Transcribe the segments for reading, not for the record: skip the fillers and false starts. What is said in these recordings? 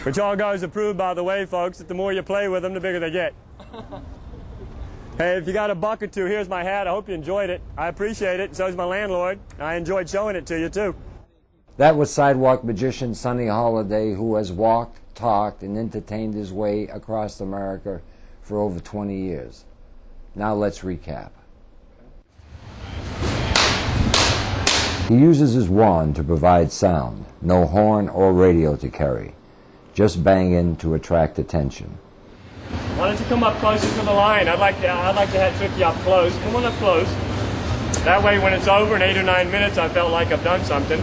Which all goes approved, by the way, folks, that the more you play with them, the bigger they get. Hey, if you got a buck or two, here's my hat. I hope you enjoyed it. I appreciate it, and so is my landlord. I enjoyed showing it to you, too. That was sidewalk magician Sonny Holiday, who has walked, talked, and entertained his way across America for over 20 years. Now let's recap. He uses his wand to provide sound, no horn or radio to carry, just banging to attract attention. Why don't you come up closer to the line? I'd like to have trick you up close. Come on up close. That way, when it's over in 8 or 9 minutes, I felt like I've done something.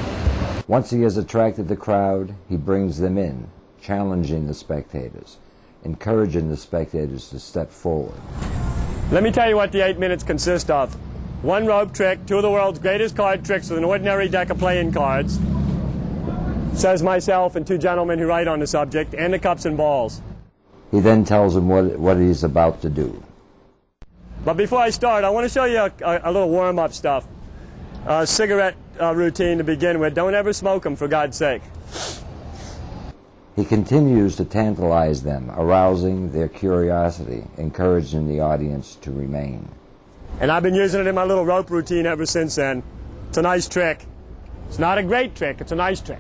Once he has attracted the crowd, he brings them in, challenging the spectators, encouraging the spectators to step forward. Let me tell you what the 8 minutes consist of. One rope trick, two of the world's greatest card tricks with an ordinary deck of playing cards, says myself and two gentlemen who write on the subject, and the cups and balls. He then tells them what he's about to do. But before I start, I want to show you a little warm-up stuff. A cigarette routine to begin with. Don't ever smoke them, for God's sake. He continues to tantalize them, arousing their curiosity, encouraging the audience to remain. And I've been using it in my little rope routine ever since then. It's a nice trick. It's not a great trick, it's a nice trick.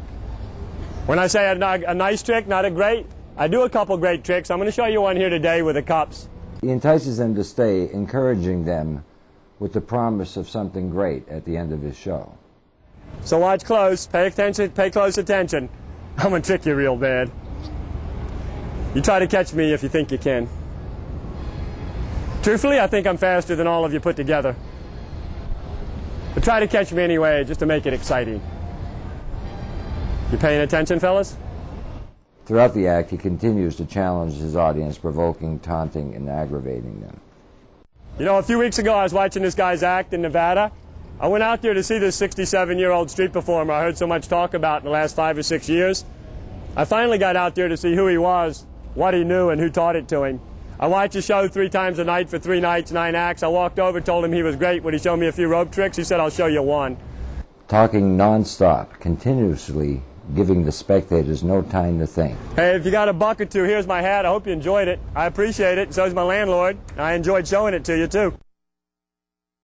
When I say a nice trick, not a great, I do a couple great tricks. I'm going to show you one here today with the cups. He entices them to stay, encouraging them with the promise of something great at the end of his show. So watch close, pay attention, pay close attention. I'm going to trick you real bad. You try to catch me if you think you can. Truthfully, I think I'm faster than all of you put together. But try to catch me anyway, just to make it exciting. You paying attention, fellas? Throughout the act, he continues to challenge his audience, provoking, taunting, and aggravating them. You know, a few weeks ago I was watching this guy's act in Nevada. I went out there to see this 67-year-old street performer I heard so much talk about in the last 5 or 6 years. I finally got out there to see who he was, what he knew, and who taught it to him. I watched the show 3 times a night for 3 nights, 9 acts. I walked over, told him he was great. When he showed me a few rope tricks, he said, "I'll show you one." Talking non-stop, continuously giving the spectators no time to think. Hey, if you got a buck or two, here's my hat. I hope you enjoyed it. I appreciate it, and so is my landlord. I enjoyed showing it to you, too.